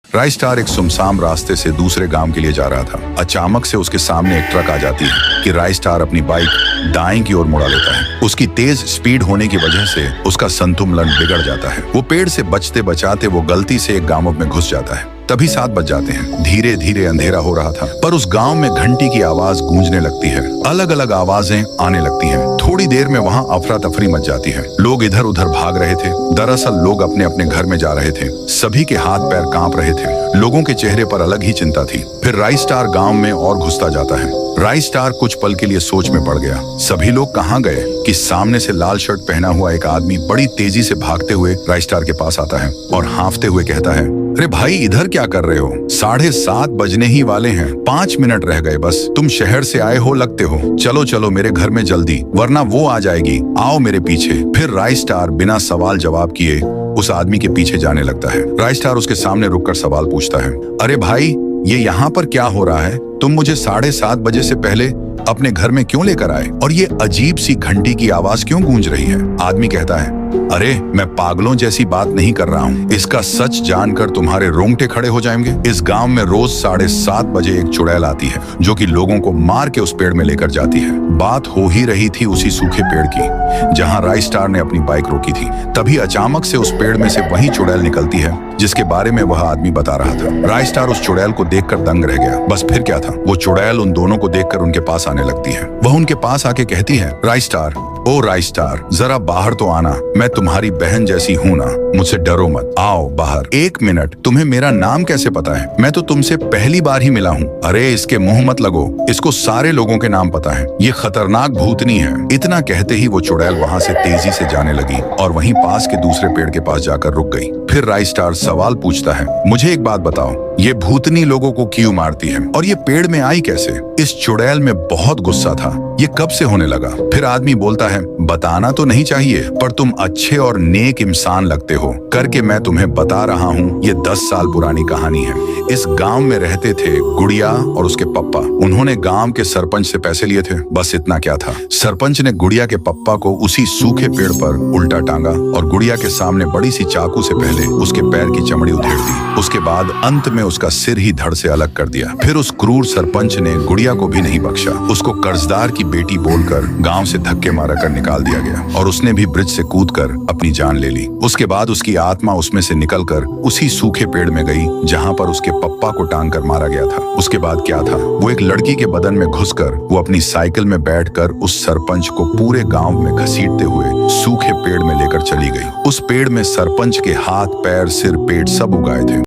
Rice star एक सुनसान रास्ते से दूसरे गांव के लिए जा रहा था। अचानक से उसके सामने एक ट्रक आ जाती है कि राइस स्टार अपनी बाइक दाएं की ओर मुड़ा लेता है। उसकी तेज स्पीड होने की वजह से उसका संतुलन बिगड़ जाता है। वो पेड़ से बचते बचाते वो गलती से एक गांव में घुस जाता है। तभी 7 बज जाते हैं। धीरे धीरे अंधेरा हो रहा था, पर उस गांव में घंटी की आवाज गूंजने लगती है। अलग अलग आवाजें आने लगती हैं। थोड़ी देर में वहां अफरा तफरी मच जाती है। लोग इधर उधर भाग रहे थे। दरअसल लोग अपने अपने घर में जा रहे थे। सभी के हाथ पैर कांप रहे थे। लोगों के चेहरे पर अलग ही चिंता थी। फिर राइस स्टार गांव में और घुसता जाता है। राइस स्टार कुछ पल के लिए सोच में पड़ गया। सभी लोग कहाँ गए कि सामने से लाल शर्ट पहना हुआ एक आदमी बड़ी तेजी से भागते हुए राइस स्टार के पास आता है और हांफते हुए कहता है, अरे भाई, इधर क्या कर रहे हो? 7:30 बजने ही वाले हैं। 5 मिनट रह गए बस। तुम शहर से आए हो लगते हो। चलो चलो मेरे घर में जल्दी, वरना वो आ जाएगी। आओ मेरे पीछे। फिर राइस स्टार बिना सवाल जवाब किए उस आदमी के पीछे जाने लगता है। राइस स्टार उसके सामने रुककर सवाल पूछता है, अरे भाई, ये यहाँ पर क्या हो रहा है? तुम मुझे 7:30 बजे से पहले अपने घर में क्यों लेकर आए? और ये अजीब सी घंटी की आवाज क्यों गूंज रही है? आदमी कहता है, अरे मैं पागलों जैसी बात नहीं कर रहा हूँ। इसका सच जानकर तुम्हारे रोंगटे खड़े हो जाएंगे। इस गांव में रोज 7:30 बजे एक चुड़ैल आती है जो कि लोगों को मार के उस पेड़ में लेकर जाती है। बात हो ही रही थी उसी सूखे पेड़ की जहां राइस स्टार ने अपनी बाइक रोकी थी। तभी अचानक से उस पेड़ में से वही चुड़ैल निकलती है जिसके बारे में वह आदमी बता रहा था। राइस स्टार उस चुड़ैल को देखकर दंग रह गया। बस फिर क्या था, वो चुड़ैल उन दोनों को देखकर उनके पास आने लगती है। वह उनके पास आके कहती है, राइस स्टार, ओ राइस स्टार, जरा बाहर तो आना। मैं तुम्हारी बहन जैसी हूँ ना, मुझसे डरो मत। आओ बाहर। 1 मिनट, तुम्हें मेरा नाम कैसे पता है? मैं तो तुमसे पहली बार ही मिला हूँ। अरे इसके मुंह मत लगो, इसको सारे लोगों के नाम पता है। ये खतरनाक भूतनी है। इतना कहते ही वो चुड़ैल वहाँ से तेजी से जाने लगी और वहीं पास के दूसरे पेड़ के पास जाकर रुक गई। फिर राइस स्टार सवाल पूछता है, मुझे एक बात बताओ, ये भूतनी लोगों को क्यों मारती है और ये पेड़ में आई कैसे? इस चुड़ैल में बहुत गुस्सा था। ये कब से होने लगा? फिर आदमी बोलता है, बताना तो नहीं चाहिए, पर तुम अच्छे और नेक इंसान लगते हो करके मैं तुम्हें बता रहा हूँ। ये 10 साल पुरानी कहानी है। इस गांव में रहते थे गुड़िया और उसके पप्पा। उन्होंने गांव के सरपंच से पैसे लिए थे। बस इतना क्या था। सरपंच ने गुड़िया के पप्पा को उसी सूखे पेड़ पर उल्टा टांगा और गुड़िया के सामने बड़ी सी चाकू से पहले उसके पैर की चमड़ी उधेड़ दी। उसके बाद अंत में उसका सिर ही धड़ से अलग कर दिया। फिर उस क्रूर सरपंच ने गुड़िया को भी नहीं बख्शा। उसको कर्जदार की बेटी बोलकर गांव से धक्के मारा कर निकाल दिया गया और उसने भी ब्रिज से कूदकर अपनी जान ले ली। उसके बाद उसकी आत्मा उसमें से निकलकर उसी सूखे पेड़ में गई जहां पर उसके पप्पा को टांग कर मारा गया था। उसके बाद क्या था, वो एक लड़की के बदन में घुसकर वो अपनी साइकिल में बैठकर उस सरपंच को पूरे गांव में घसीटते हुए सूखे पेड़ में लेकर चली गई। उस पेड़ में सरपंच के हाथ, पैर, सिर, पेट सब उगाए थे।